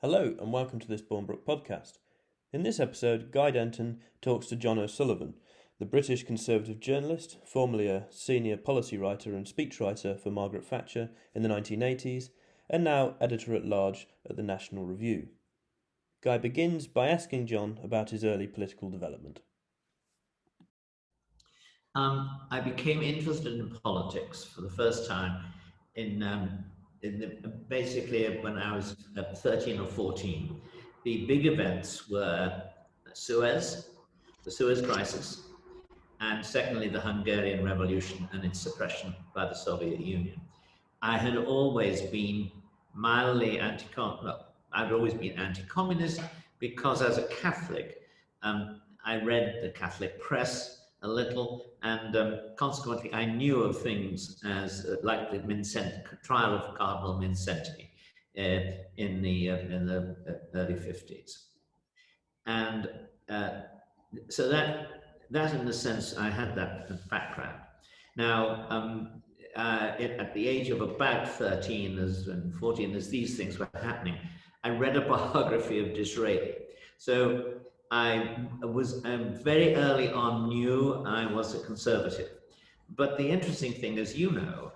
Hello and welcome to this Bournebrook podcast. In this episode, Guy Denton talks to John O'Sullivan, the British Conservative journalist, formerly a senior policy writer and speechwriter for Margaret Thatcher in the 1980s, and now editor-at-large at the National Review. Guy begins by asking John about his early political development. I became interested in politics for the first time basically when I was 13 or 14. The big events were the Suez Crisis, and secondly, the Hungarian Revolution and its suppression by the Soviet Union. I had always been mildly I'd always been anti-communist because as a Catholic, I read the Catholic press a little, and consequently I knew of things as like the trial of Cardinal Mincenti in the early 50s. And so that in a sense, I had that background. Now, at the age of about 13 and 14, as these things were happening, I read a biography of Disraeli. So I was very early on knew I was a conservative. But the interesting thing, as you know,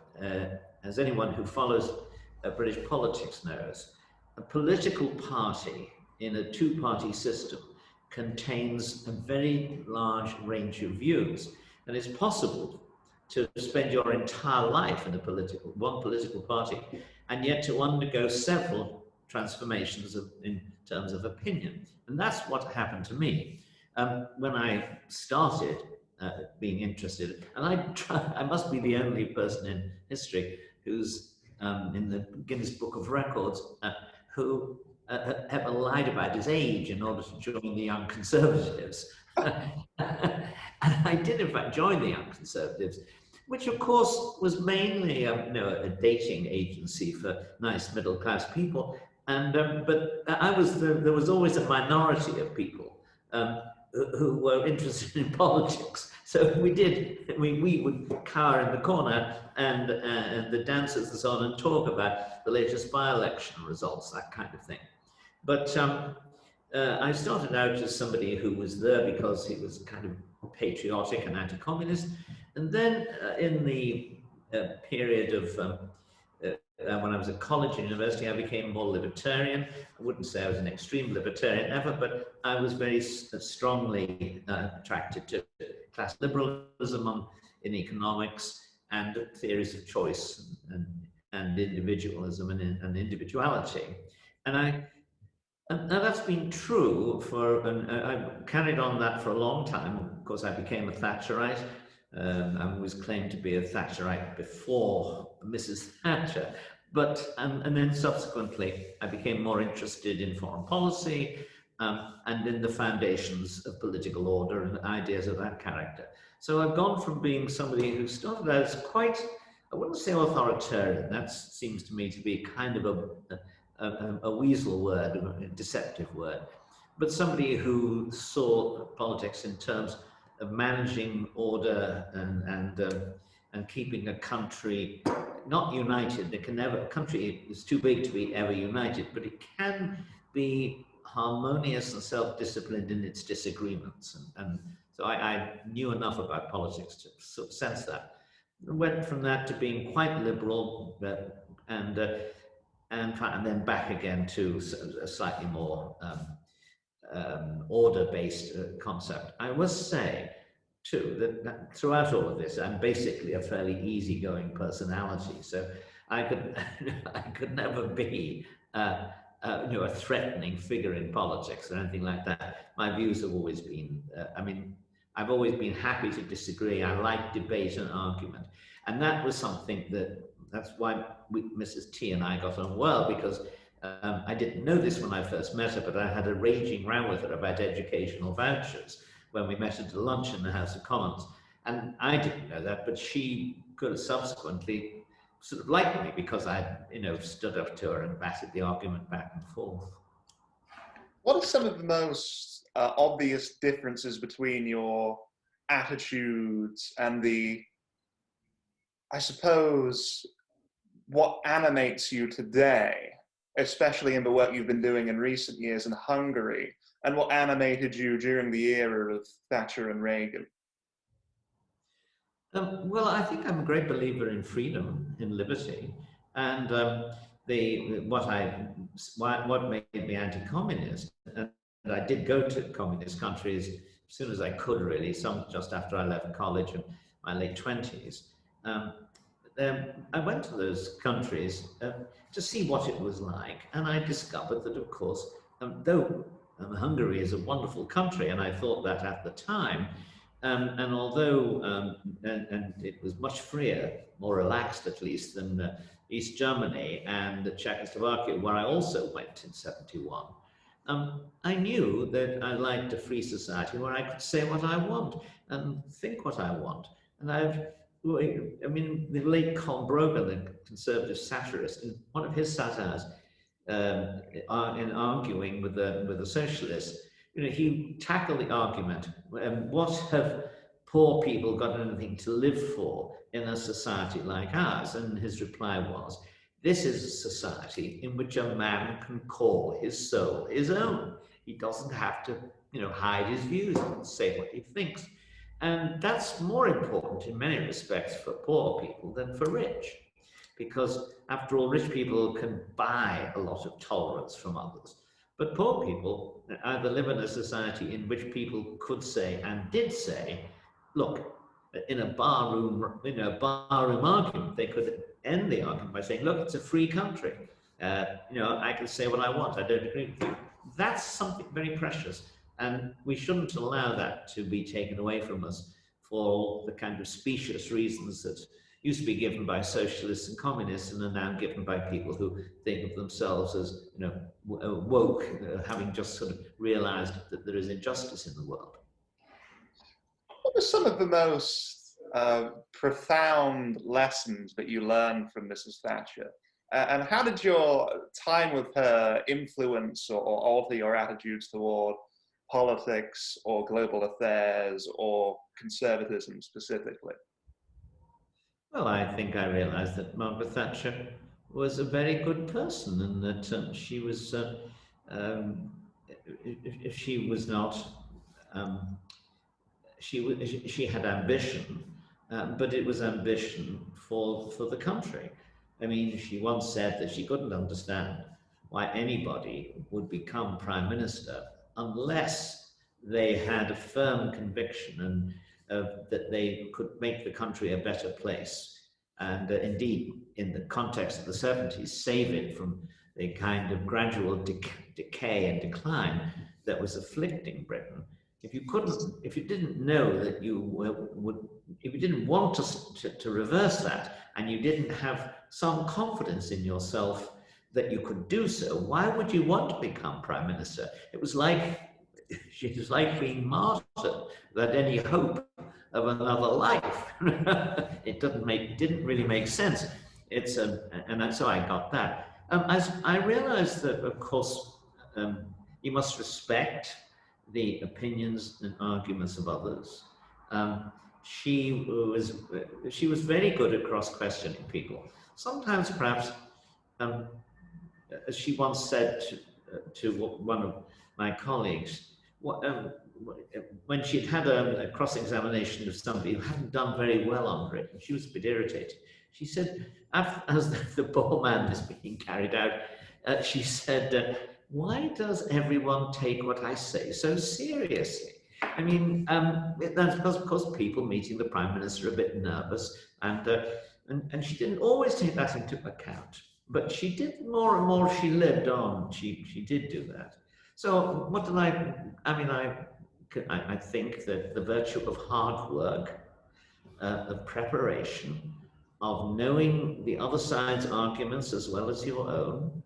as anyone who follows British politics knows, a political party in a two-party system contains a very large range of views. And it's possible to spend your entire life in one political party, and yet to undergo several transformations in terms of opinion. And that's what happened to me when I started being interested. And I must be the only person in history who's in the Guinness Book of Records who ever lied about his age in order to join the Young Conservatives. And I did, in fact, join the Young Conservatives, which, of course, was mainly a dating agency for nice middle-class people. And but there was always a minority of people who were interested in politics. So we would cower in the corner and the dancers and so on and talk about the latest by-election results, that kind of thing. But I started out as somebody who was there because he was kind of patriotic and anti-communist. And then in the period of when I was at college and university, I became more libertarian. I wouldn't say I was an extreme libertarian ever, but I was very strongly attracted to class liberalism in economics and theories of choice and individualism and individuality. And that's been true and I carried on that for a long time. Of course, I became a Thatcherite. I was claimed to be a Thatcherite before Mrs. Thatcher, but and then subsequently I became more interested in foreign policy and in the foundations of political order and ideas of that character. So I've gone from being somebody who started out as quite, I wouldn't say authoritarian, that seems to me to be kind of a weasel word, a deceptive word, but somebody who saw politics in terms of managing order and keeping a country not united. A country is too big to be ever united, but it can be harmonious and self-disciplined in its disagreements. And so I knew enough about politics to sort of sense that. I went from that to being quite liberal and then back again to a slightly more order-based concept. I must say, too, that throughout all of this, I'm basically a fairly easygoing personality. So I could never be a threatening figure in politics or anything like that. My views have always been, I've always been happy to disagree. I like debate and argument. And that was something that's why Mrs. T and I got on well, because I didn't know this when I first met her, but I had a raging row with her about educational vouchers when we met at a lunch in the House of Commons. And I didn't know that, but she could have subsequently sort of liked me because I, stood up to her and batted the argument back and forth. What are some of the most obvious differences between your attitudes and I suppose, what animates you today especially in the work you've been doing in recent years in Hungary, and what animated you during the era of Thatcher and Reagan? Well, I think I'm a great believer in freedom, in liberty, and what made me anti-communist. And I did go to communist countries as soon as I could, really. Some just after I left college in my late 20s. I went to those countries to see what it was like, and I discovered that, of course, though Hungary is a wonderful country, and I thought that at the time. And although and it was much freer, more relaxed at least, than East Germany and Czechoslovakia, where I also went in '71, I knew that I liked a free society where I could say what I want and think what I want. And I mean, the late Colm Brogan, the conservative satirist, in one of his satires, in arguing with the socialists, he tackled the argument, what have poor people got anything to live for in a society like ours? And his reply was, this is a society in which a man can call his soul his own. He doesn't have to, hide his views and say what he thinks. And that's more important in many respects for poor people than for rich. Because after all, rich people can buy a lot of tolerance from others. But poor people either live in a society in which people could say and did say, look, in a barroom argument, they could end the argument by saying, look, it's a free country. I can say what I want. I don't agree with you. That's something very precious. And we shouldn't allow that to be taken away from us for all the kind of specious reasons that used to be given by socialists and communists and are now given by people who think of themselves as, woke, having just sort of realized that there is injustice in the world. What were some of the most profound lessons that you learned from Mrs. Thatcher? And how did your time with her influence or alter your attitudes toward politics or global affairs or conservatism specifically? Well, I think I realized that Margaret Thatcher was a very good person, and that she was, if she was not, she had ambition, but it was ambition for the country. I mean, she once said that she couldn't understand why anybody would become prime minister unless they had a firm conviction and that they could make the country a better place. And indeed, in the context of the 70s, save it from the kind of gradual decay and decline that was afflicting Britain. If you didn't know that if you didn't want to reverse that, and you didn't have some confidence in yourself that you could do so, why would you want to become prime minister? It was like being martyred without any hope of another life. It didn't really make sense. So I got that. As I realized that, of course, you must respect the opinions and arguments of others. She was very good at cross-questioning people. Sometimes, perhaps, as she once said to one of my colleagues, when she'd had a cross-examination of somebody who hadn't done very well under it, and she was a bit irritated, she said, as the poor man is being carried out, she said, why does everyone take what I say so seriously? I mean, that's because, of course, people meeting the Prime Minister are a bit nervous, and she didn't always take that into account. But she did more and more she lived on. She did do that. So what did I think that the virtue of hard work, of preparation, of knowing the other side's arguments as well as your own,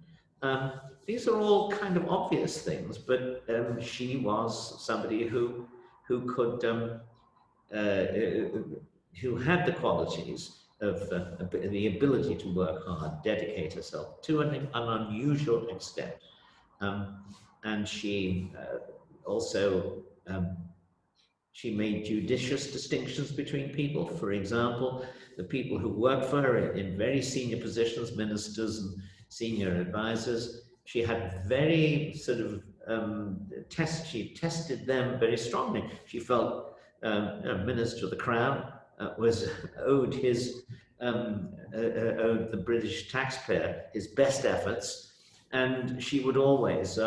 these are all kind of obvious things, but she was somebody who could, who had the qualities of the ability to work hard, dedicate herself to an unusual extent. And she also, she made judicious distinctions between people. For example, the people who worked for her in very senior positions, ministers senior advisors. She had very sort of she tested them very strongly. She felt Minister of the Crown was owed the British taxpayer his best efforts, and she would always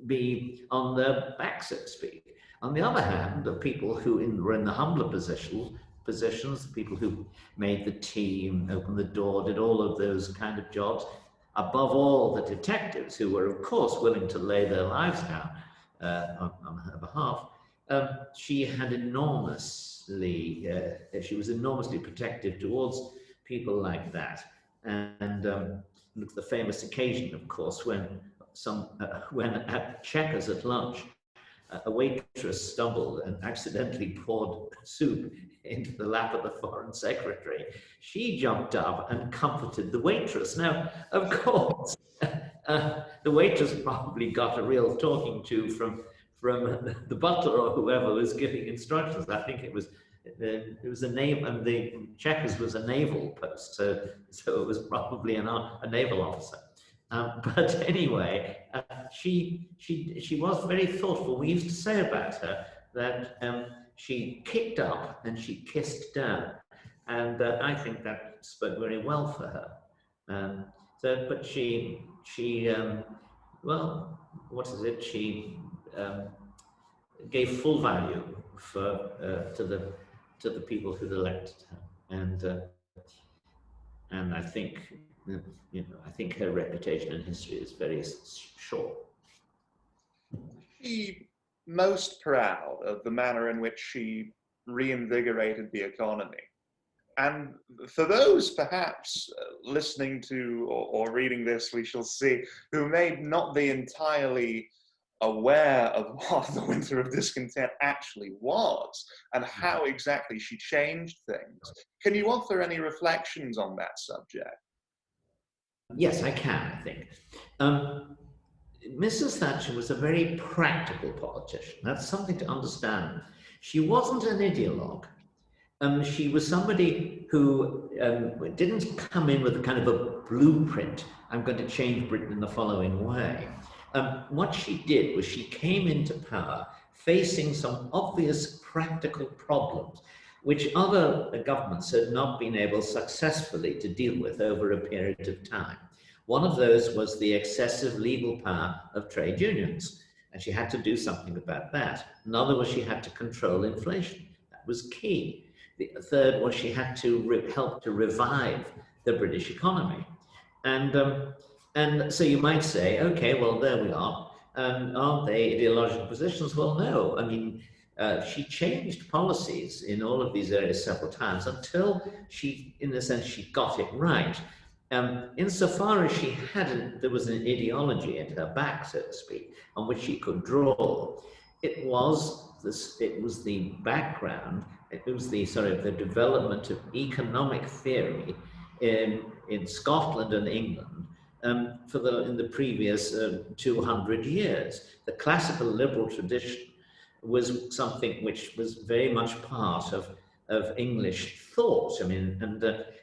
be on their back, so to speak. On the other hand, the people who were in the humbler positions, the people who made the tea, opened the door, did all of those kind of jobs, above all the detectives who were, of course, willing to lay their lives down on her behalf, she was enormously protective towards people like that. And the famous occasion, of course, when at Chequers at lunch, a waitress stumbled and accidentally poured soup into the lap of the Foreign Secretary. She jumped up and comforted the waitress. Now, of course, the waitress probably got a real talking to from the butler or whoever was giving instructions. I think it was a name, and the Chequers was a naval post, so it was probably a naval officer. But anyway, she was very thoughtful. We used to say about her that she kicked up and she kissed down, and I think that spoke very well for her. But she gave full value to the people who'd elected her, and I think. I think her reputation in history is very short. She most proud of the manner in which she reinvigorated the economy. And for those perhaps listening to or reading this, we shall see, who may not be entirely aware of what the Winter of Discontent actually was and how exactly she changed things, can you offer any reflections on that subject? Yes, I can, I think. Mrs. Thatcher was a very practical politician. That's something to understand. She wasn't an ideologue. She was somebody who didn't come in with a kind of a blueprint. I'm going to change Britain in the following way. What she did was she came into power facing some obvious practical problems which other governments had not been able successfully to deal with over a period of time. One of those was the excessive legal power of trade unions, and she had to do something about that. Another was she had to control inflation. That was key. The third was she had to help to revive the British economy. And so you might say, okay, well, there we are. Aren't they ideological positions? Well, no. I mean, she changed policies in all of these areas several times until she, in a sense, she got it right. Insofar as there was an ideology at her back, so to speak, on which she could draw. It was the background. It was the development of economic theory in Scotland and England in the previous 200 years. The classical liberal tradition was something which was very much part of English thought. I mean,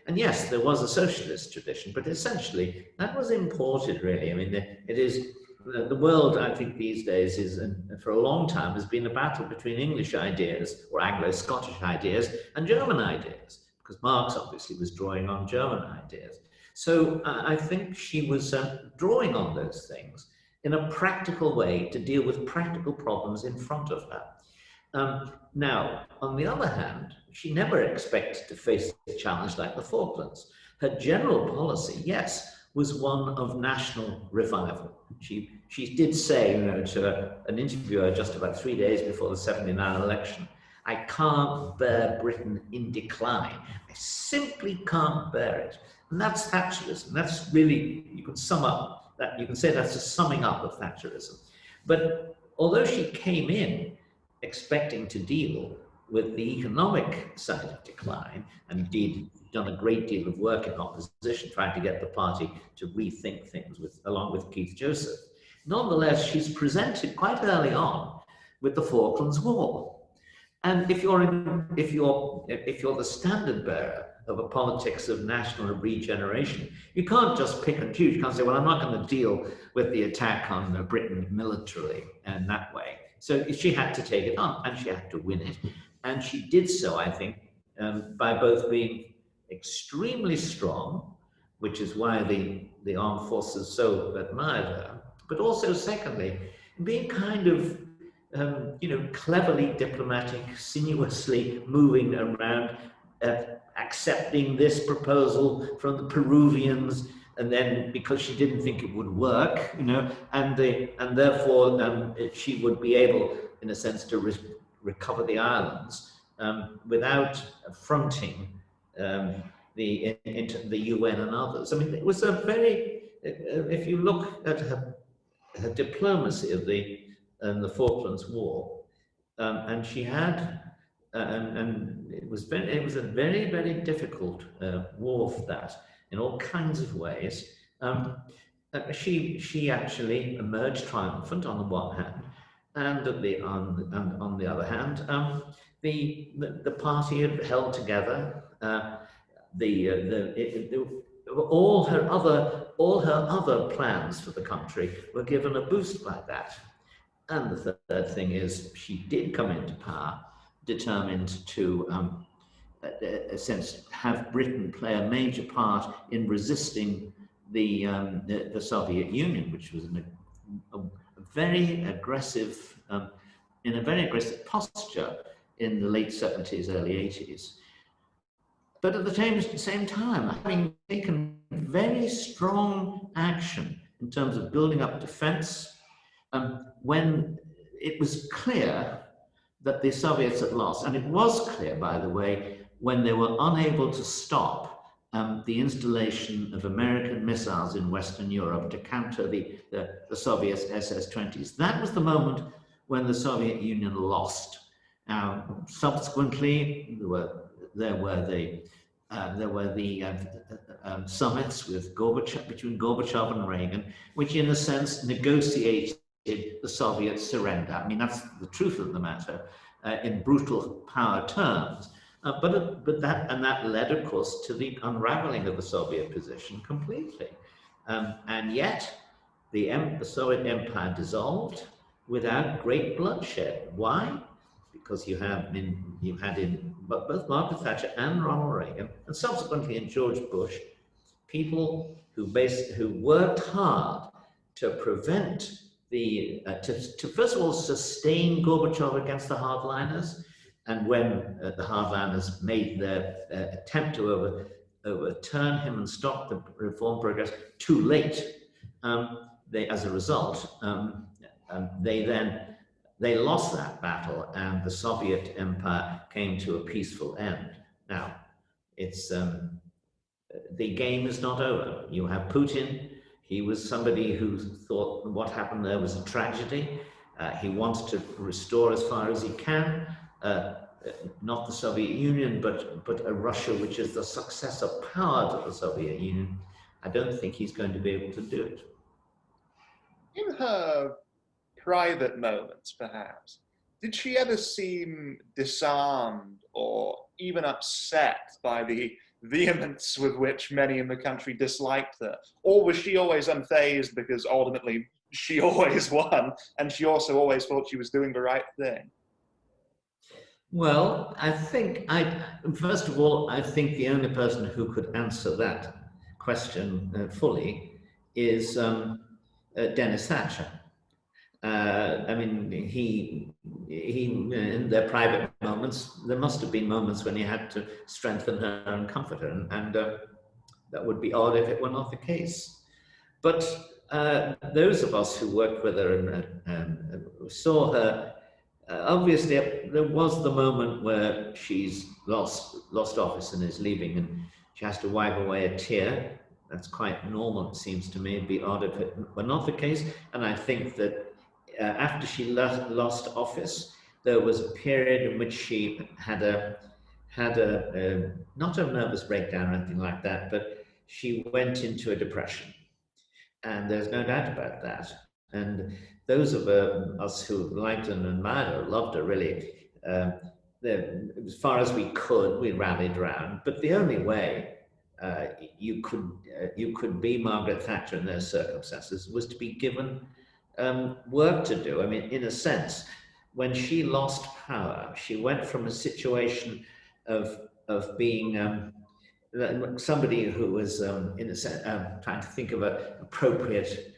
and yes, there was a socialist tradition, but essentially that was imported, really. I mean, it is the world, I think, these days is, and for a long time, has been a battle between English ideas or Anglo-Scottish ideas and German ideas, because Marx obviously was drawing on German ideas. So I think she was drawing on those things in a practical way to deal with practical problems in front of her. Now, on the other hand, she never expected to face a challenge like the Falklands. Her general policy, yes, was one of national revival. She did say, to an interviewer just about 3 days before the 79 election, I can't bear Britain in decline. I simply can't bear it. And that's Thatcherism. That's really, you can sum up that, you can say that's a summing up of Thatcherism. But although she came in expecting to deal with the economic side of decline, and indeed done a great deal of work in opposition, trying to get the party to rethink things along with Keith Joseph. Nonetheless, she's presented quite early on with the Falklands War. And if you're the standard bearer a politics of national regeneration. You can't just pick and choose. You can't say, well, I'm not going to deal with the attack on Britain militarily and that way. So she had to take it on, and she had to win it. And she did so, I think, by both being extremely strong, which is why the armed forces so admired her, but also, secondly, being kind of cleverly diplomatic, sinuously moving around, accepting this proposal from the Peruvians, and then because she didn't think it would work, and therefore she would be able, in a sense, to recover the islands without affronting the UN and others. I mean, it was a very, if you look at her diplomacy of the Falklands War, and she had, and it was a very, very difficult war for that in all kinds of ways. She actually emerged triumphant on the one hand, and on the other hand, the party had held together. All her other plans for the country were given a boost by that. And the third thing is, she did come into power determined to, in a sense, have Britain play a major part in resisting the Soviet Union, which was a very aggressive, in a very aggressive posture in the late 70s, early 80s. But at the same time, having taken very strong action in terms of building up defense, when it was clear that the Soviets had lost, and it was clear, by the way, when they were unable to stop the installation of American missiles in Western Europe to counter the Soviet SS-20s. That was the moment when the Soviet Union lost. Now, subsequently, there were the summits with between Gorbachev and Reagan, which in a sense negotiated the Soviet surrender. I mean, that's the truth of the matter in brutal power terms. But that led, of course, to the unraveling of the Soviet position completely. And yet, the Soviet Empire dissolved without great bloodshed. Why? Because you had in both Margaret Thatcher and Ronald Reagan, and subsequently in George Bush, people who worked hard to prevent to first of all sustain Gorbachev against the hardliners, and when the hardliners made their attempt to overturn him and stop the reform progress too late, as a result, they lost that battle, and the Soviet Empire came to a peaceful end. Now, it's the game is not over. You have Putin. He was somebody who thought what happened there was a tragedy. He wants to restore as far as he can, not the Soviet Union, but a Russia which is the successor power to the Soviet Union. I don't think he's going to be able to do it. In her private moments, perhaps, did she ever seem disarmed or even upset by the vehemence with which many in the country disliked her? Or was she always unfazed because ultimately she always won, and she also always thought she was doing the right thing? Well, first of all, I think the only person who could answer that question fully is Dennis Thatcher. I mean, he in their private moments, there must have been moments when he had to strengthen her and comfort her, and that would be odd if it were not the case. But those of us who worked with her and saw her, obviously there was the moment where she's lost office and is leaving, and she has to wipe away a tear. That's quite normal, it seems to me. It'd be odd if it were not the case. And I think that after she lost office, there was a period in which she had not a nervous breakdown or anything like that, but she went into a depression. And there's no doubt about that. And those of us who liked and admired her, loved her really, as far as we could, we rallied round. But the only way you could be Margaret Thatcher in those circumstances was to be given work to do. I mean, in a sense, when she lost power, she went from a situation of being somebody who was, in a sense, trying to think of an appropriate.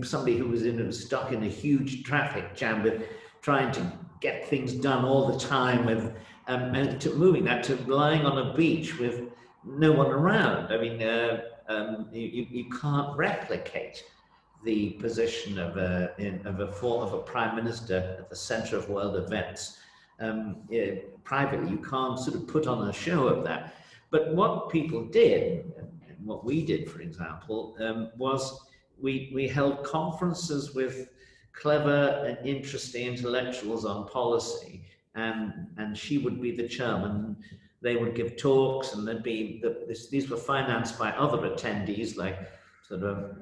Somebody who was stuck in a huge traffic jam with trying to get things done all the time, with and to moving that to lying on a beach with no one around. I mean, you can't replicate the position of a prime minister at the centre of world events. Privately, you can't sort of put on a show of that. But what people did, and what we did, for example, was we held conferences with clever and interesting intellectuals on policy, and she would be the chairman. They would give talks, and these were financed by other attendees, like sort of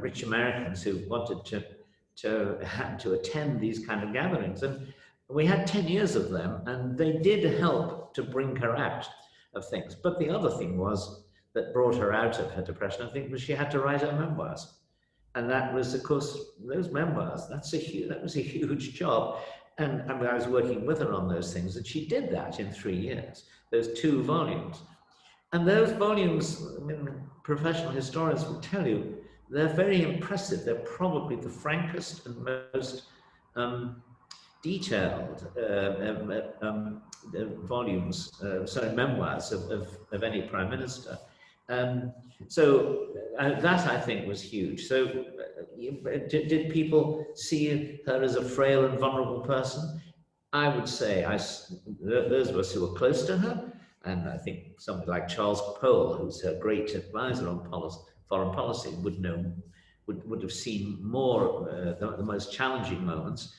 rich Americans who wanted to attend these kind of gatherings. And we had 10 years of them, and they did help to bring her out of things. But the other thing that brought her out of her depression, I think, was she had to write her memoirs. And that was, of course, those memoirs, that was a huge job. And I mean, I was working with her on those things, and she did that in 3 years, those 2 volumes. And those volumes, I mean, professional historians will tell you, they're very impressive. They're probably the frankest and most detailed memoirs of any prime minister. So that, I think, was huge. So did people see her as a frail and vulnerable person? I would say those of us who were close to her, and I think somebody like Charles Powell, who's her great advisor on foreign policy, would have seen more the most challenging moments.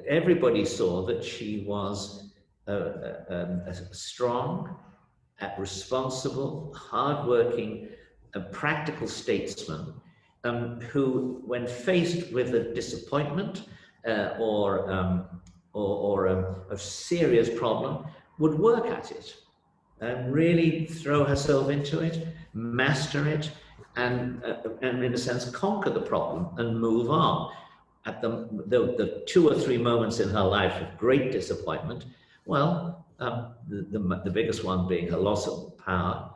Everybody saw that she was a strong, responsible, hardworking, practical statesman who, when faced with a disappointment or a serious problem, would work at it and really throw herself into it, master it, and in a sense conquer the problem and move on. At the 2 or 3 moments in her life of great disappointment, well, the biggest one being her loss of power,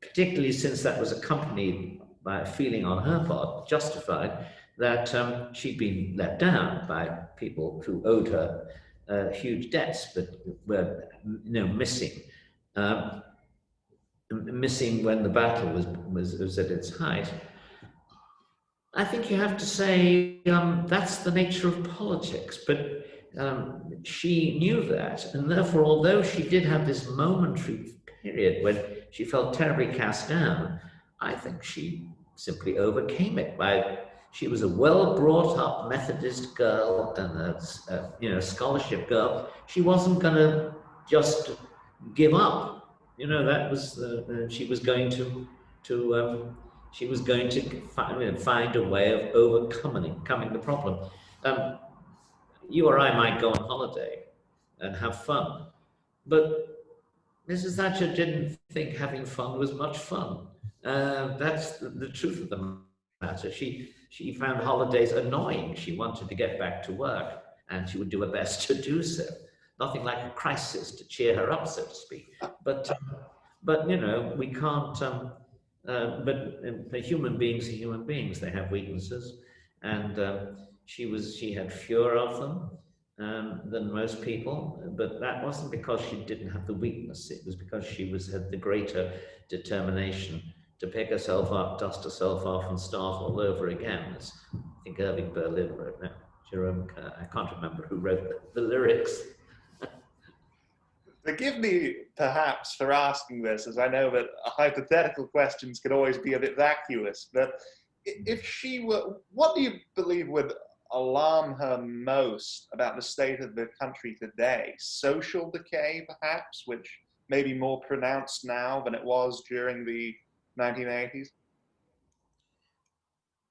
particularly since that was accompanied by a feeling on her part, justified, that she'd been let down by people who owed her huge debts, but were missing when the battle was at its height. I think you have to say that's the nature of politics, but she knew that, and therefore, although she did have this momentary period when she felt terribly cast down, I think she simply overcame it she was a well-brought-up Methodist girl and a scholarship girl. She wasn't going to just give up. That was she was going to find a way of overcoming the problem. You or I might go on holiday and have fun, but Mrs. Thatcher didn't think having fun was much fun. That's the truth of the matter. She found holidays annoying. She wanted to get back to work, and she would do her best to do so. Nothing like a crisis to cheer her up, so to speak. But we can't. But human beings are human beings. They have weaknesses, and she had fewer of them than most people. But that wasn't because she didn't have the weakness. It was because she had the greater determination to pick herself up, dust herself off, and start all over again. As I think Irving Berlin wrote. No, Jerome Kerr. I can't remember who wrote the lyrics. Forgive me, perhaps, for asking this, as I know that hypothetical questions can always be a bit vacuous, but if she were, what do you believe would alarm her most about the state of the country today? Social decay, perhaps, which may be more pronounced now than it was during the 1980s?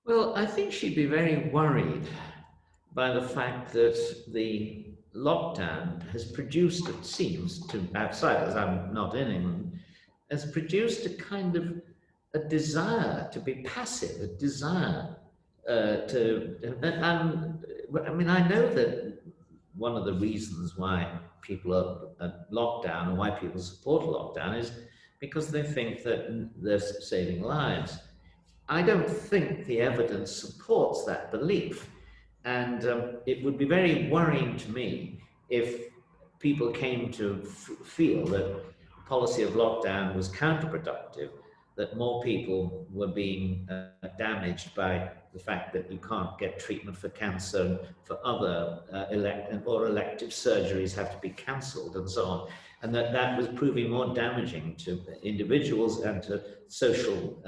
Well, I think she'd be very worried by the fact that the lockdown has produced, it seems to outsiders, I'm not in England, has produced a kind of a desire to be passive, a desire and I mean, I know that one of the reasons why people are at lockdown and why people support lockdown is because they think that they're saving lives. I don't think the evidence supports that belief. And it would be very worrying to me if people came to feel that the policy of lockdown was counterproductive, that more people were being damaged by the fact that you can't get treatment for cancer, and for other elective surgeries have to be cancelled and so on, and that was proving more damaging to individuals and to social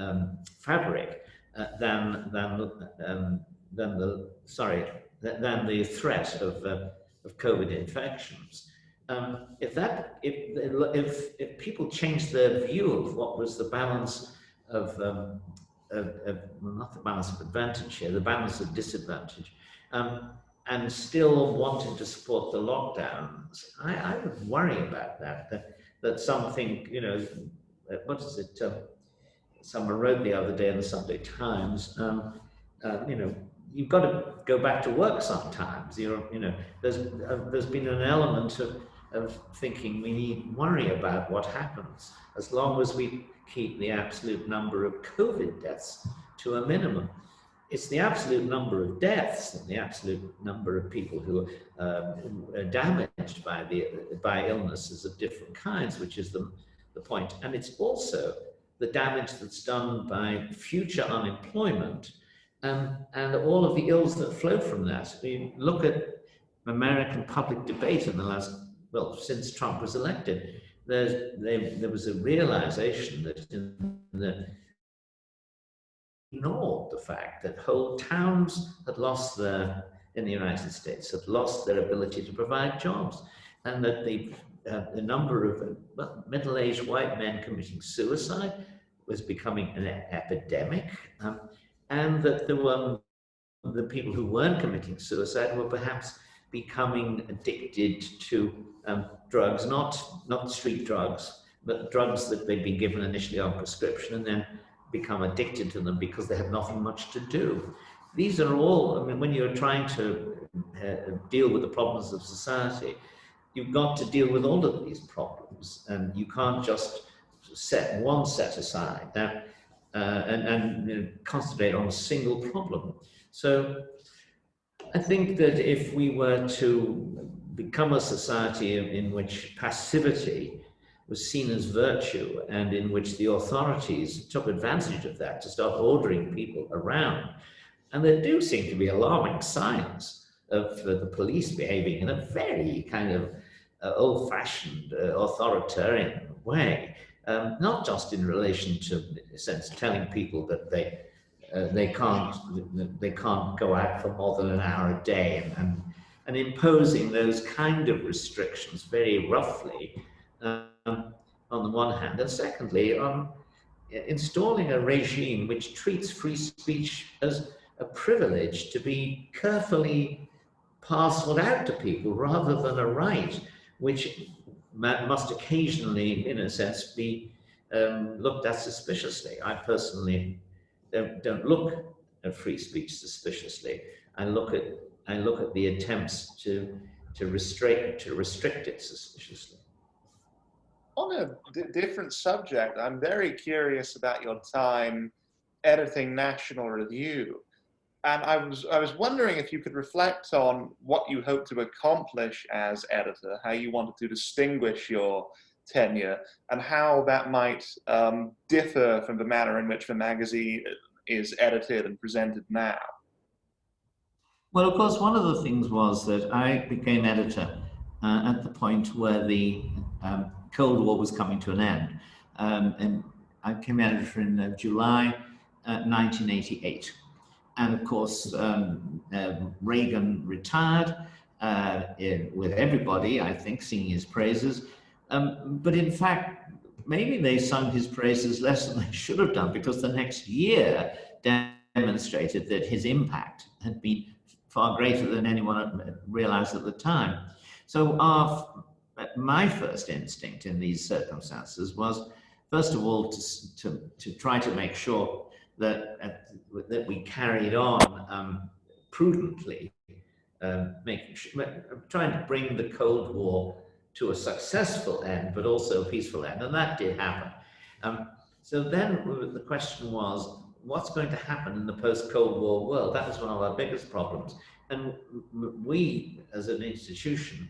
fabric than the threat of COVID infections. If people changed their view of what was the balance of well, not the balance of advantage here, the balance of disadvantage, and still wanted to support the lockdowns, I would worry about that some think, you know, what is it? Someone wrote the other day in the Sunday Times, you know, you've got to go back to work sometimes. You know, there's been an element of thinking we need worry about what happens as long as we keep the absolute number of COVID deaths to a minimum. It's the absolute number of deaths and the absolute number of people who are damaged by illnesses of different kinds, which is the point. And it's also the damage that's done by future unemployment and all of the ills that flow from that. I mean, look at American public debate in the last, well, since Trump was elected. There was a realization that ignored the fact that whole towns had lost in the United States, had lost their ability to provide jobs, and that the number of middle-aged white men committing suicide was becoming an epidemic, and that the people who weren't committing suicide were perhaps becoming addicted to drugs, not street drugs, but drugs that they'd been given initially on prescription and then become addicted to them because they had nothing much to do. These are all, I mean, when you're trying to deal with the problems of society, you've got to deal with all of these problems, and you can't just set one set aside and you know, concentrate on a single problem. So I think that if we were to become a society in which passivity was seen as virtue and in which the authorities took advantage of that to start ordering people around, and there do seem to be alarming signs of the police behaving in a very kind of old-fashioned authoritarian way, not just in relation to, in a sense, telling people that they can't go out for more than an hour a day and imposing those kind of restrictions very roughly on the one hand, and secondly, installing a regime which treats free speech as a privilege to be carefully parceled out to people rather than a right which must occasionally, in a sense, be looked at suspiciously. I personally don't look at free speech suspiciously. I look at the attempts to restrict it suspiciously. On a different subject, I'm very curious about your time editing National Review. And I was wondering if you could reflect on what you hope to accomplish as editor, how you wanted to distinguish your tenure, and how that might differ from the manner in which the magazine is edited and presented now. Well, of course, one of the things was that I became editor at the point where the Cold War was coming to an end. And I became editor in July 1988. And of course, Reagan retired with everybody, I think, singing his praises. But in fact, maybe they sung his praises less than they should have done, because the next year demonstrated that his impact had been far greater than anyone realized at the time. So my first instinct in these circumstances was, first of all, to try to make sure that we carried on prudently, trying to bring the Cold War to a successful end, but also a peaceful end, and that did happen. So then the question was, what's going to happen in the post-Cold War world? That was one of our biggest problems. And we, as an institution,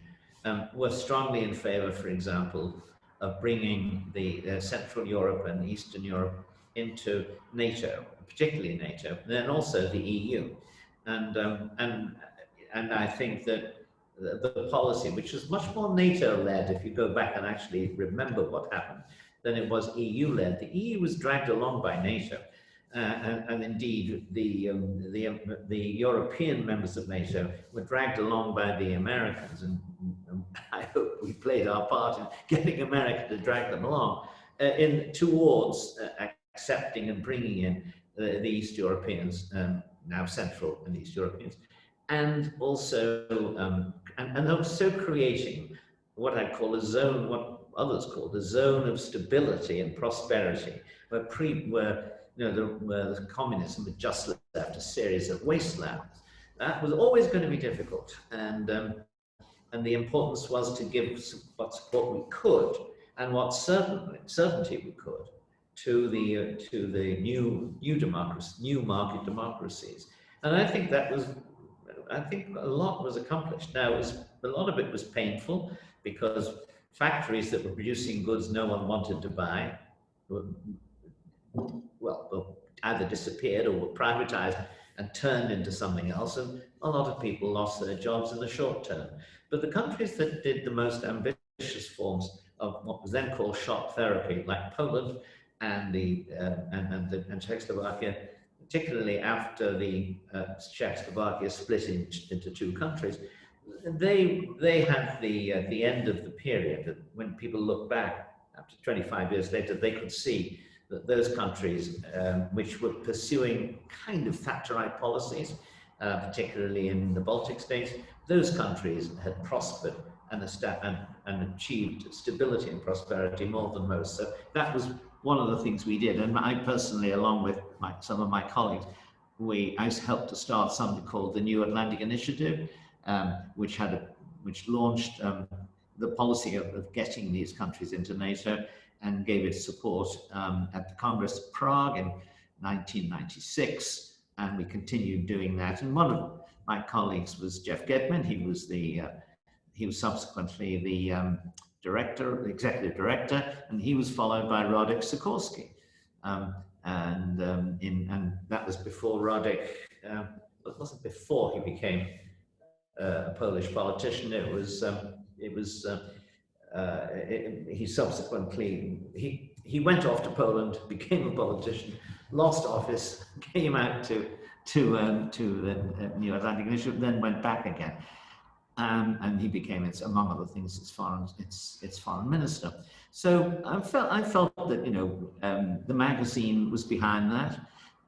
were strongly in favor, for example, of bringing the Central Europe and Eastern Europe into NATO, particularly NATO, and then also the EU. And I think that the policy, which was much more NATO-led, if you go back and actually remember what happened, than it was EU-led. The EU was dragged along by NATO, and indeed the European members of NATO were dragged along by the Americans, and I hope we played our part in getting America to drag them along towards accepting and bringing in the East Europeans, now Central and East Europeans, and also creating what I call a zone, what others call the zone of stability and prosperity, where the communism had just left a series of wastelands. That was always going to be difficult, and the importance was to give what support we could and what certainty we could to the new democracy, new market democracies. And I think a lot was accomplished. Now, a lot of it was painful, because factories that were producing goods no one wanted to buy either disappeared or were privatized and turned into something else, and a lot of people lost their jobs in the short term. But the countries that did the most ambitious forms of what was then called shock therapy, like Poland and Czechoslovakia, particularly after the Czechoslovakia split into two countries, they had the end of the period that when people look back after 25 years later, they could see that those countries which were pursuing kind of Thatcherite policies, particularly in the Baltic states, those countries had prospered and achieved stability and prosperity more than most. So that was one of the things we did. And I personally, along with some of my colleagues, I helped to start something called the New Atlantic Initiative, which launched the policy of getting these countries into NATO, and gave it support at the Congress of Prague in 1996, and we continued doing that. And one of my colleagues was Jeff Gedmin. He was subsequently the executive director, and he was followed by Radek Sikorski, and that was before Radek. It wasn't before he became a Polish politician. He subsequently he went off to Poland, became a politician, lost office, came out to the New Atlantic Initiative, then went back again, and he became, among other things, its foreign minister. So I felt that the magazine was behind that,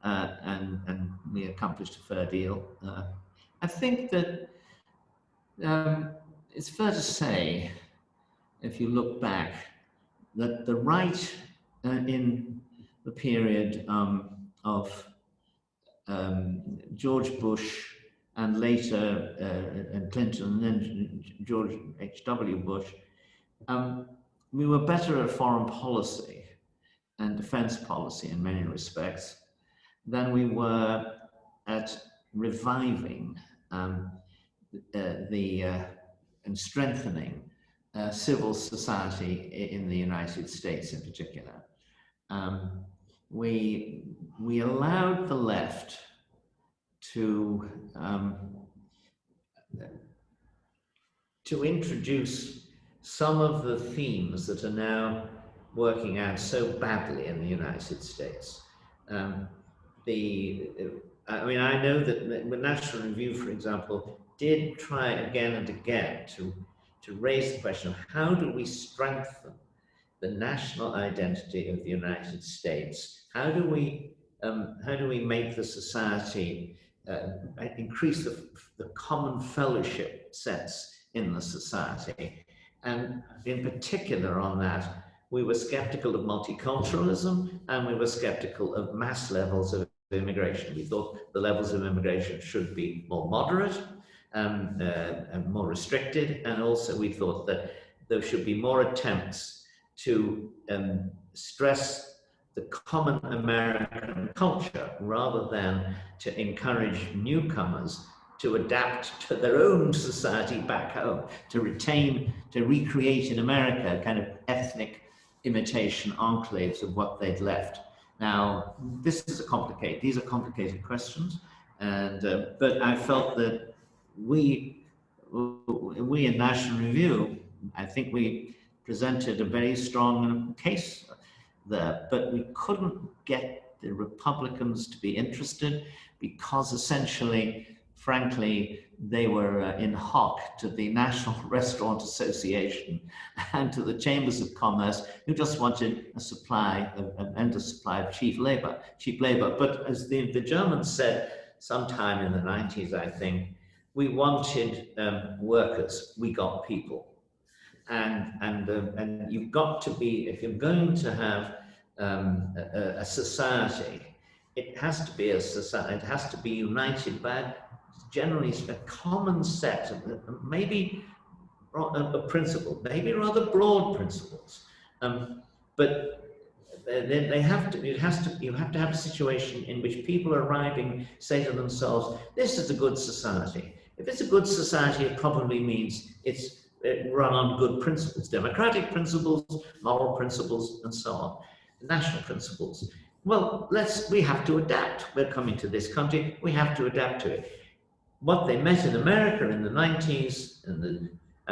and we accomplished a fair deal. I think that it's fair to say, if you look back, that the right in the period of George Bush and later and Clinton and then George H.W. Bush, we were better at foreign policy and defense policy in many respects than we were at reviving and strengthening civil society in the United States in particular. We allowed the left to introduce some of the themes that are now working out so badly in the United States. I know that the National Review, for example, did try again and again to raise the question of how do we strengthen the national identity of the United States? How do we make the society increase the common fellowship sense in the society. And in particular on that, we were skeptical of multiculturalism, and we were skeptical of mass levels of immigration. We thought the levels of immigration should be more moderate and more restricted, and also we thought that there should be more attempts to stress the common American culture rather than to encourage newcomers to adapt to their own society back home, to recreate in America kind of ethnic imitation enclaves of what they'd left. Now, these are complicated questions, and but I felt that we in National Review, I think we presented a very strong case there, but we couldn't get the Republicans to be interested because essentially, frankly, they were in hock to the National Restaurant Association and to the Chambers of Commerce, who just wanted an endless supply of cheap labor. But as the Germans said sometime in the 90s, I think, we wanted workers, we got people. And you've got to be, if you're going to have a society, it has to be a society, it has to be united by generally a common set of maybe a principle, maybe rather broad principles, but they have to. You have to have a situation in which people arriving say to themselves, "This is a good society." If it's a good society, it probably means it's run on good principles, democratic principles, moral principles, and so on, national principles. Well, we have to adapt. We're coming to this country. We have to adapt to it. What they met in America in the 90s and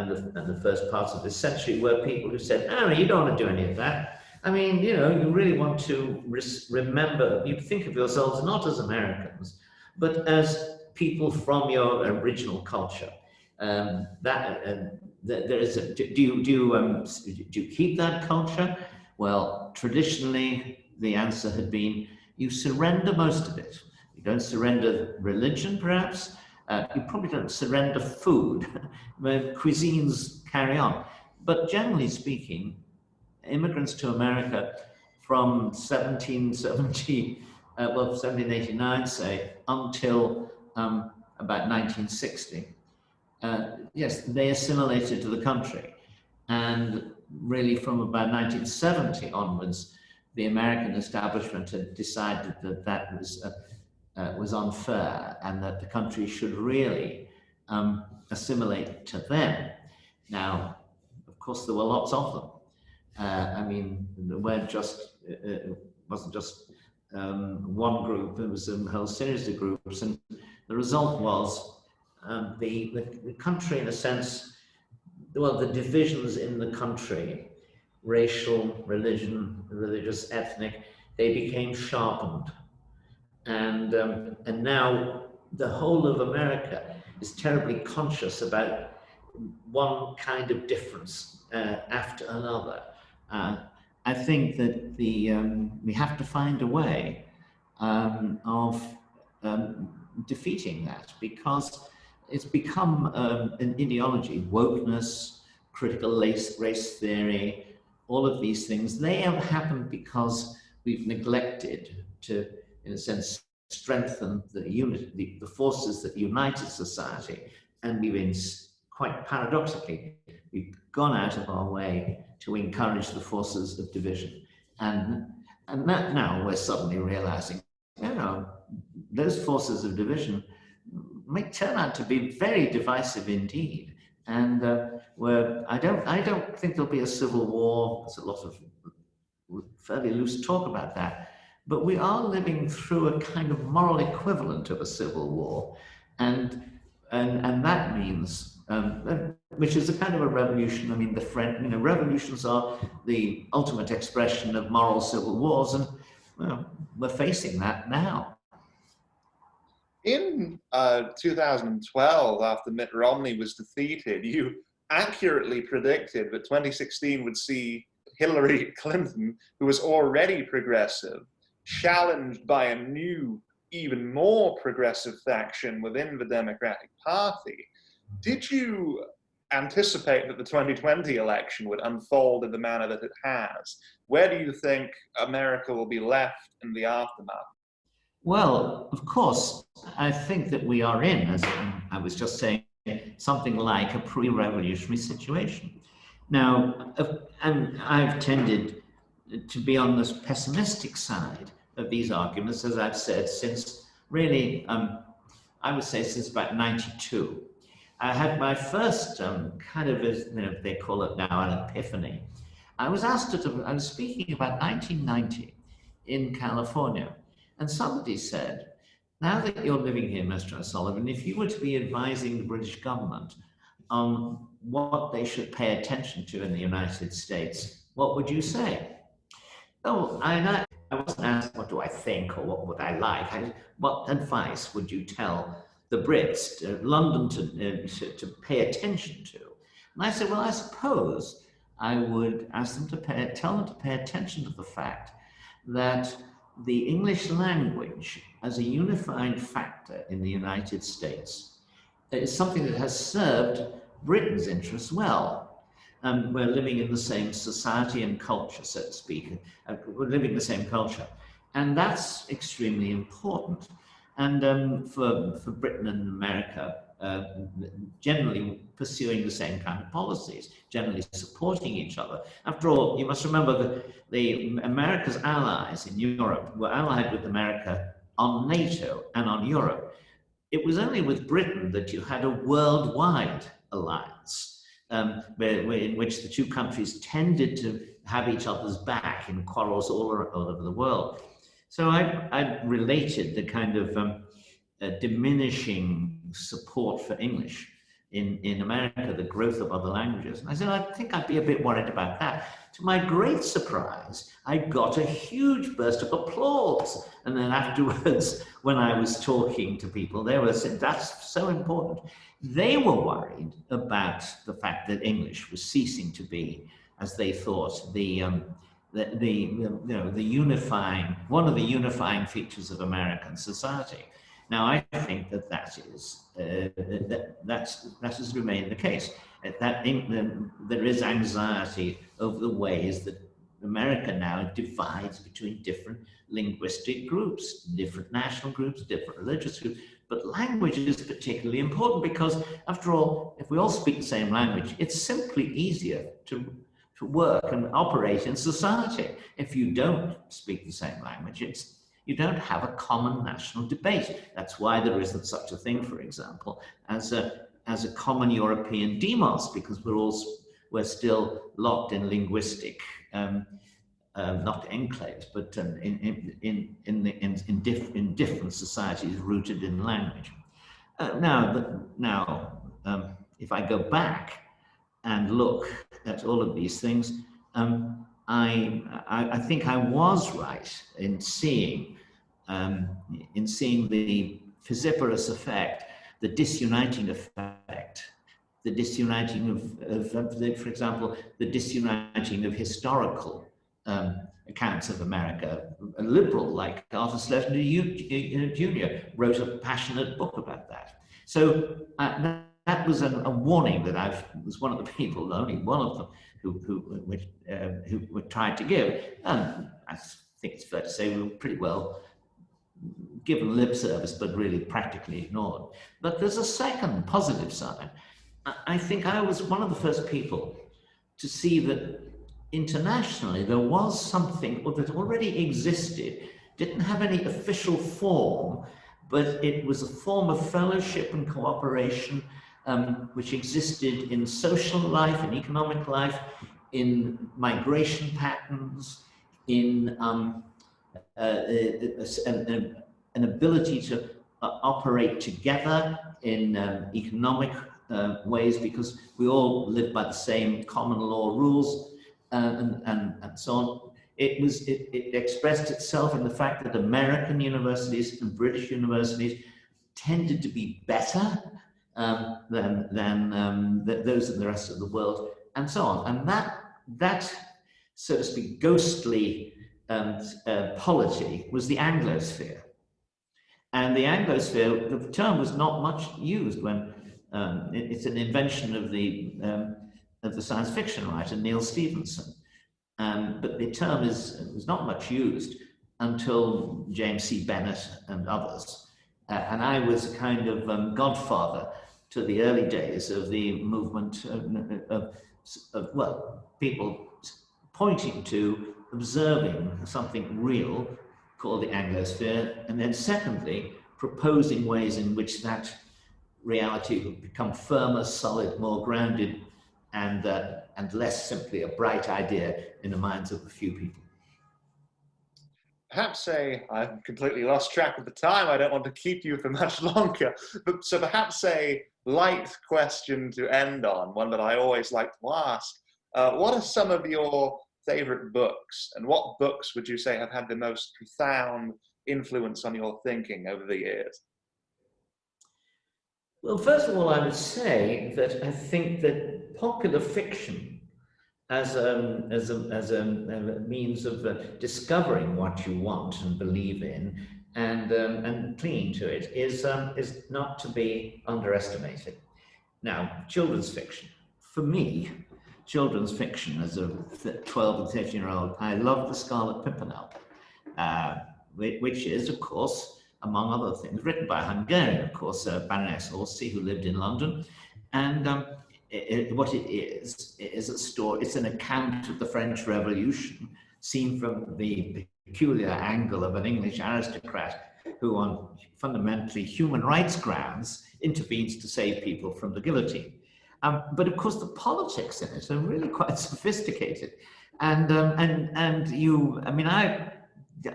the first parts of this century were people who said, "Oh, you don't want to do any of that. I mean, you really want to remember, you think of yourselves not as Americans, but as people from your original culture." There is do you keep that culture? Well, traditionally, the answer had been, you surrender most of it. You don't surrender religion, perhaps. You probably don't surrender food. Cuisines carry on. But generally speaking, immigrants to America from 1789, say, until about 1960, yes, they assimilated to the country. And really from about 1970 onwards, the American establishment had decided that that was unfair and that the country should really assimilate to them. Now, of course, there were lots of them. I mean, there weren't just, it wasn't just one group, it was a whole series of groups. And the result was the country, in a sense, well, the divisions in the country, racial, religious, ethnic, they became sharpened. And now the whole of America is terribly conscious about one kind of difference after another. I think that we have to find a way of defeating that, because it's become an ideology, wokeness, critical race theory, all of these things. They have happened because we've neglected to, in a sense, strengthen the forces that united society, and we've been, quite paradoxically, we've gone out of our way to encourage the forces of division. And that now we're suddenly realizing, those forces of division may turn out to be very divisive indeed. And I don't think there'll be a civil war. There's a lot of fairly loose talk about that. But we are living through a kind of moral equivalent of a civil war. And that means, which is a kind of a revolution. I mean, revolutions are the ultimate expression of moral civil wars, and we're facing that now. In 2012, after Mitt Romney was defeated, you accurately predicted that 2016 would see Hillary Clinton, who was already progressive, challenged by a new even more progressive faction within the Democratic Party. Did you anticipate that the 2020 election would unfold in the manner that it has? Where do you think America will be left in the aftermath? Well, of course, I think that we are in, as I was just saying, something like a pre-revolutionary situation. Now, and I've tended to be on this pessimistic side of these arguments, as I've said, since really, I would say since about 92. I had my first kind of, they call it now an epiphany. I was speaking about 1990 in California, and somebody said, now that you're living here, Mr. O'Sullivan, if you were to be advising the British government on what they should pay attention to in the United States, what would you say? Oh, I wasn't asked what do I think or what would I like. What advice would you tell the Brits, London, to pay attention to? And I said, well, I suppose I would ask them to tell them to pay attention to the fact that the English language as a unifying factor in the United States is something that has served Britain's interests well. We're living in the same society and culture, so to speak. We're living the same culture. And that's extremely important. And for Britain and America, generally pursuing the same kind of policies, generally supporting each other. After all, you must remember that America's allies in Europe were allied with America on NATO and on Europe. It was only with Britain that you had a worldwide alliance, in which the two countries tended to have each other's back in quarrels all over the world. So I related the kind of diminishing support for English in America, the growth of other languages. And I said, I think I'd be a bit worried about that. To my great surprise, I got a huge burst of applause. And then afterwards, when I was talking to people, they were saying, that's so important. They were worried about the fact that English was ceasing to be, as they thought, one of the unifying features of American society. Now, I think that has remained the case. There is anxiety over the ways that America now divides between different linguistic groups, different national groups, different religious groups. But language is particularly important because, after all, if we all speak the same language, it's simply easier to work and operate in society. If you don't speak the same language, you don't have a common national debate. That's why there isn't such a thing, for example, as a common European demos, because we're still locked in linguistic, not enclaves, but in different societies rooted in language. If I go back and look at all of these things, I think I was right in seeing the fissiparous effect, the disuniting effect, the disuniting of for example, the disuniting of historical accounts of America. A liberal like Arthur Schlesinger Jr. wrote a passionate book about that. So that was a warning that I was one of the people, only one of them, who tried to give. And I think it's fair to say we were pretty well given lip service, but really practically ignored. But there's a second positive side. I think I was one of the first people to see that internationally there was something that already existed, didn't have any official form, but it was a form of fellowship and cooperation which existed in social life, in economic life, in migration patterns, in an ability to operate together in economic ways, because we all live by the same common law rules and so on. It expressed itself in the fact that American universities and British universities tended to be better than those in the rest of the world, and so on. And that so to speak, ghostly polity was the Anglosphere. And the Anglosphere, the term was not much used when it's an invention of the science fiction writer Neil Stephenson. But the term was not much used until James C. Bennett and others. And I was a kind of godfather to the early days of the movement of people pointing to observing something real called the Anglosphere, and then secondly, proposing ways in which that reality would become firmer, solid, more grounded, and less simply a bright idea in the minds of a few people. Perhaps I've completely lost track of the time. I don't want to keep you for much longer. But so perhaps a light question to end on, one that I always like to ask. What are some of your favorite books, and what books would you say have had the most profound influence on your thinking over the years? Well, first of all, I would say that I think that popular fiction as a means of discovering what you want and believe in and clinging to it is not to be underestimated. Now, children's fiction. For me, children's fiction as a 12 and 13-year-old, I love The Scarlet Pimpernel, which is, of course, among other things, written by a Hungarian, of course, Baroness Orsi, who lived in London. And what it is a story, it's an account of the French Revolution, seen from the peculiar angle of an English aristocrat who, on fundamentally human rights grounds, intervenes to save people from the guillotine. But of course, the politics in it are really quite sophisticated.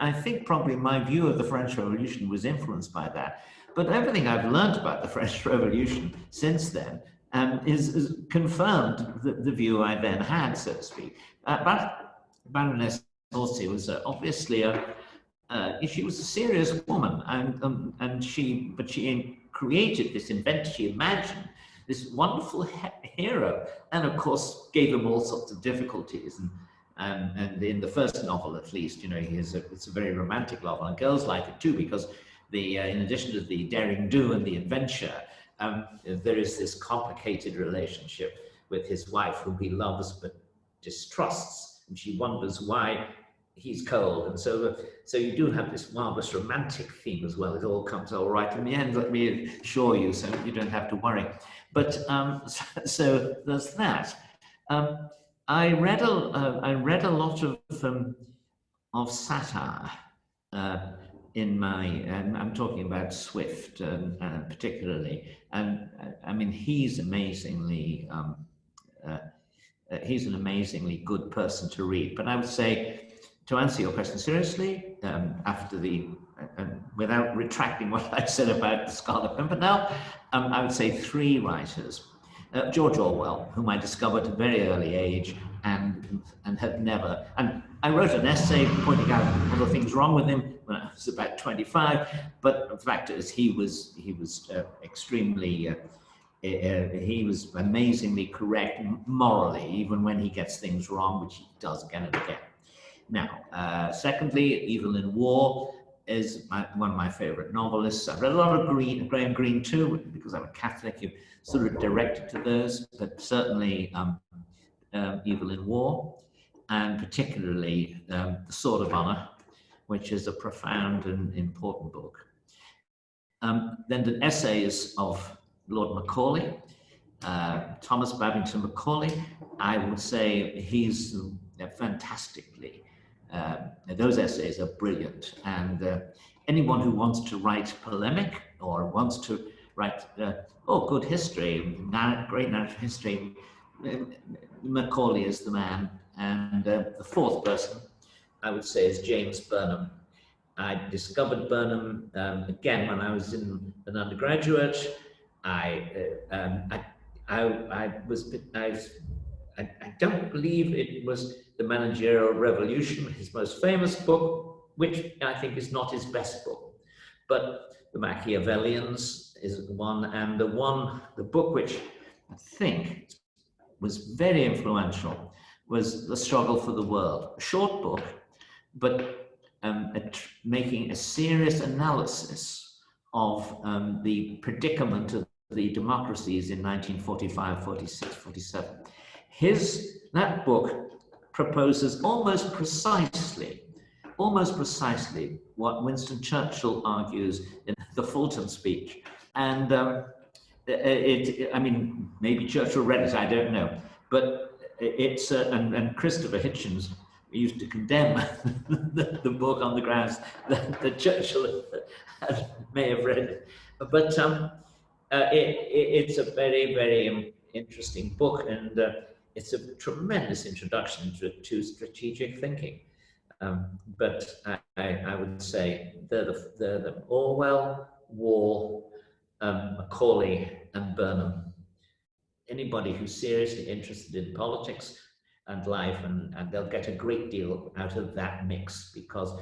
I think probably my view of the French Revolution was influenced by that. But everything I've learned about the French Revolution since then is confirmed the view I then had, so to speak. Baroness Orsi was obviously she was a serious woman, but she created this she imagined this wonderful hero, and of course gave him all sorts of difficulties. And in the first novel, at least, it's a very romantic novel, and girls like it too, because in addition to the daring do and the adventure, there is this complicated relationship with his wife, whom he loves but distrusts, and she wonders why he's cold. And so you do have this marvelous romantic theme as well. It all comes all right in the end, let me assure you, so you don't have to worry. But so there's that. I read a lot of satire in my, and I'm talking about Swift particularly, and I mean he's an amazingly good person to read. But I would say, to answer your question seriously, without retracting what I said about The Scarlet Pimpernel, I would say three writers. George Orwell, whom I discovered at a very early age and had never, and I wrote an essay pointing out all the things wrong with him when I was about 25, but the fact is he was extremely, he was amazingly correct morally, even when he gets things wrong, which he does again and again. Now, secondly, Evelyn Waugh is one of my favorite novelists. I've read a lot of Graham Greene too, because I'm a Catholic. You sort of directed to those, but certainly Evelyn Waugh, and particularly The Sword of Honor, which is a profound and important book. Then the essays of Lord Macaulay, Thomas Babington Macaulay. I would say he's fantastically, those essays are brilliant, and anyone who wants to write polemic or wants to write good history, great narrative history, Macaulay is the man. And the fourth person, I would say, is James Burnham. I discovered Burnham again when I was an undergraduate. I don't believe it was The Managerial Revolution, his most famous book, which I think is not his best book, but The Machiavellians is one, and the book which I think was very influential was The Struggle for the World, a short book, but making a serious analysis of the predicament of the democracies in 1945, 46, 47. That book proposes almost precisely what Winston Churchill argues in the Fulton speech. And I mean, maybe Churchill read it, I don't know. But it's, and Christopher Hitchens used to condemn the book on the grounds that Churchill may have read it. But it's a very, very interesting book, and it's a tremendous introduction to strategic thinking. But I would say they're the Orwell, Wall, Macaulay, and Burnham. Anybody who's seriously interested in politics and life, and they'll get a great deal out of that mix, because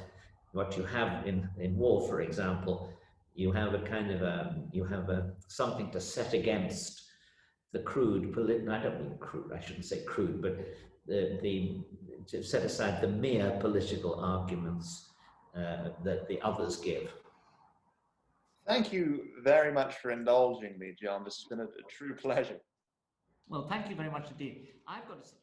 what you have in Wall, for example, you have a kind of something to set against the crude, I don't mean crude, I shouldn't say crude, but to set aside the mere political arguments that the others give. Thank you very much for indulging me, John. This has been a true pleasure. Well, thank you very much indeed. I've got a suggestion.